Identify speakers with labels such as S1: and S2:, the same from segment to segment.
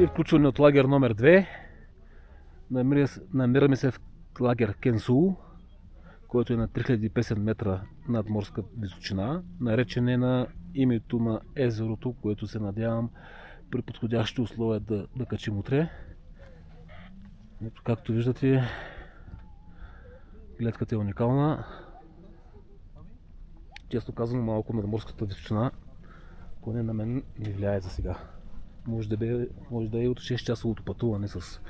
S1: Включване от лагер номер 2. Намираме се в лагер Кенсул, който е на 3050 метра надморска височина. Наречен е на името на езерото, което се надявам при подходящи условия да качим утре. Ето, както виждате, гледката е уникална. Често казвам, малко надморската височина, поне на мен не влияе за сега. Може да е от 6-часовото пътуване с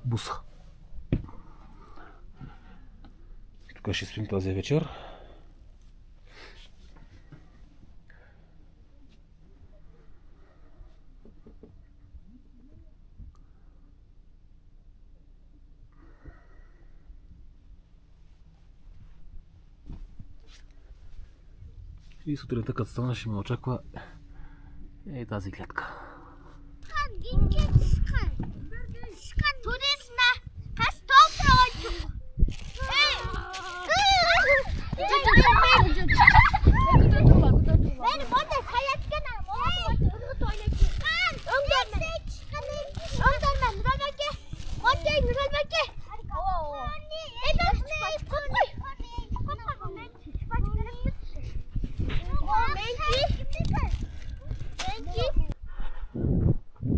S1: буса. Тук ще спим тази вечер. И сутринта като стана ще ме очаква тази гледка.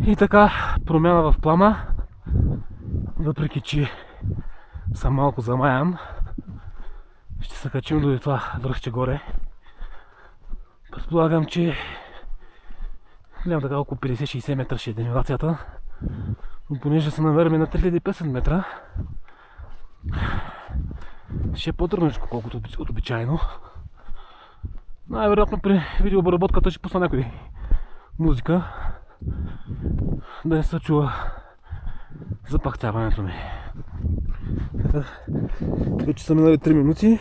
S1: И така, промяна в плана, въпреки че съм малко замаян, ще се качим до това връхче горе. Предполагам, че гледам така около 50-60 метра ще е денивацията, но понеже се намерим на 3050 метра, ще е по-трудничко, колкото от обичайно. Най-вероятно при видеообработката ще пусна някой музика, да не се чува запахтяването ми. Вече са минали 3 минути.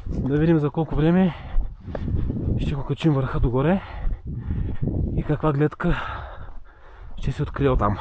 S1: Да видим за колко време ще го качим върха догоре и каква гледка ще се открие оттам.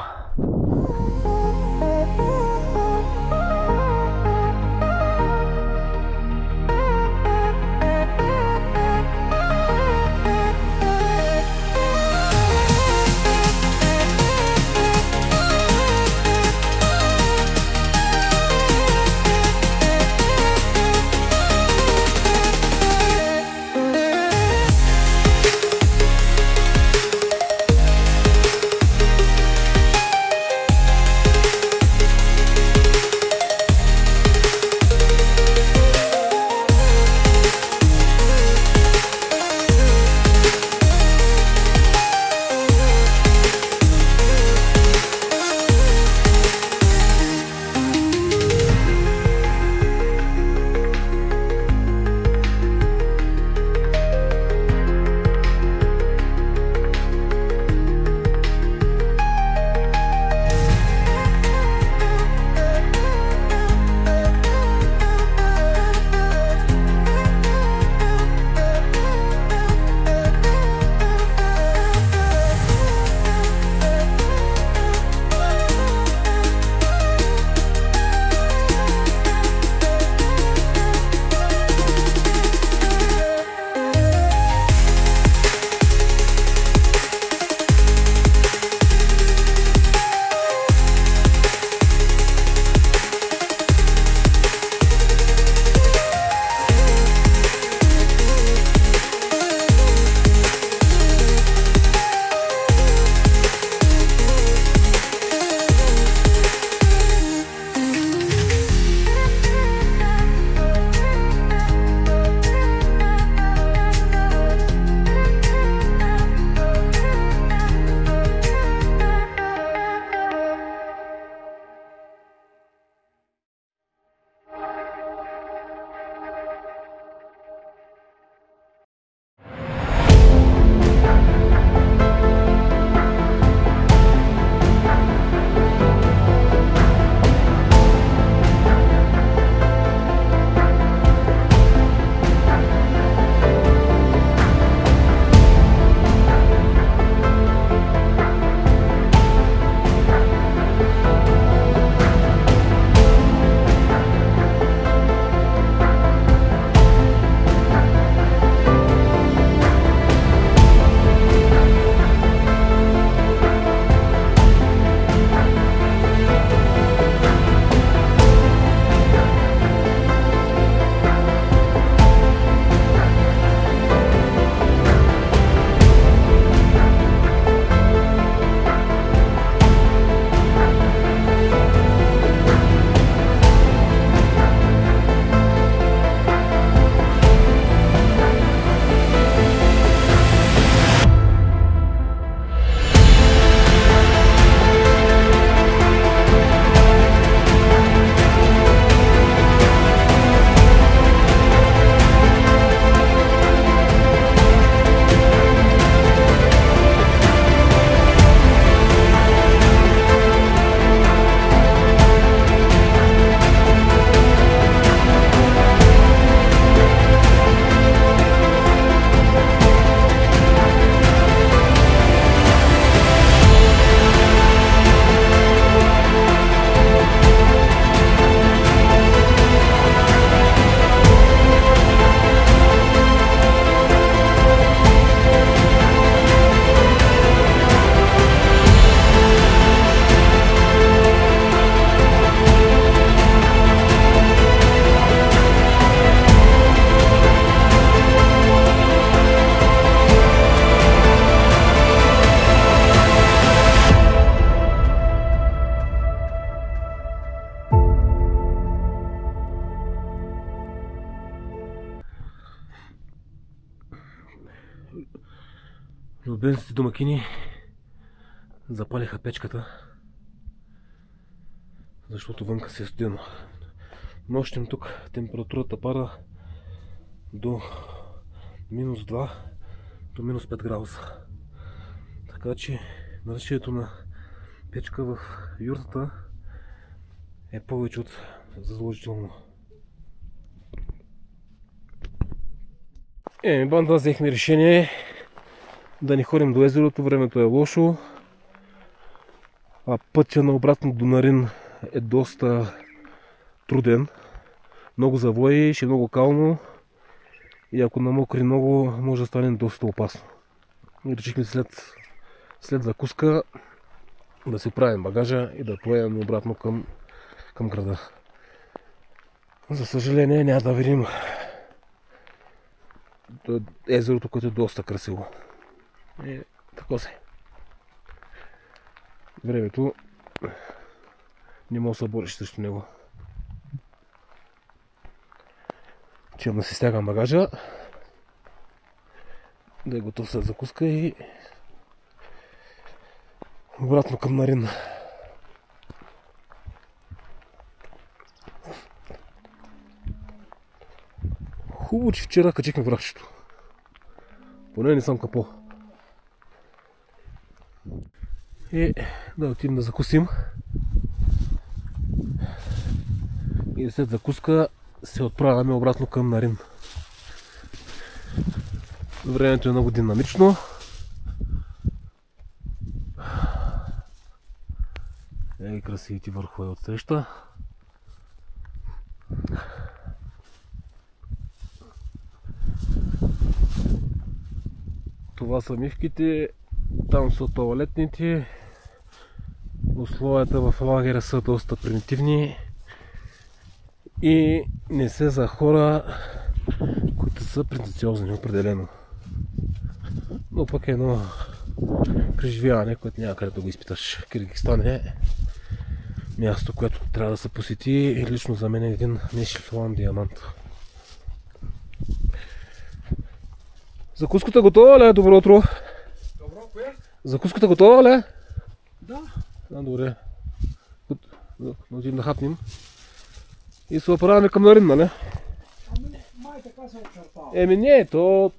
S1: Любимците домакини запалиха печката, защото вънка се е студено. Нощем тук температурата пада до -2 до -5 градуса. Така че наличието на печка в юртата е повече от задължително. Банда, взехме решение да не ходим до езерото, времето е лошо, а пътя на обратно до Нарин е доста труден. Много завои, ще е много кално и ако намокри много, може да стане доста опасно. И решихме след закуска да си правим багажа и да поемем обратно към града. За съжаление няма да видим езерото, което е доста красиво. Така се. Времето не мога да се бориш срещу него. Чем да си стягам багажа, да е готов след закуска и обратно към Нарин. Хубаво, че вчера качихме врагчето. Поне не съм капо. И да отидем да закусим. И след закуска се отправяме обратно към Нарин. Времето е много динамично. Ей, красивите върхове отсреща. Това са мивките, там са тоалетните. Условията в лагера са доста примитивни и не се за хора, които са претенциозни определено. Но пък е едно преживяване, което няма къде да го изпиташ. Киргизстан е място, което трябва да се посети и лично за мен е един нешифлован диамант. Закуската готова ли? Добро утро!
S2: Добро, кое?
S1: Закуската готова ли?
S2: Да.
S1: Добре. Отидем да хапнем. И се оправяме към Нарин, нали?
S2: Ами, май така се очертава.
S1: Еми не, то...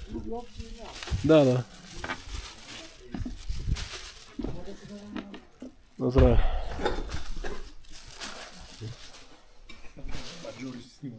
S2: Други опции няма.
S1: Да. На здраве.
S2: Джури си снима.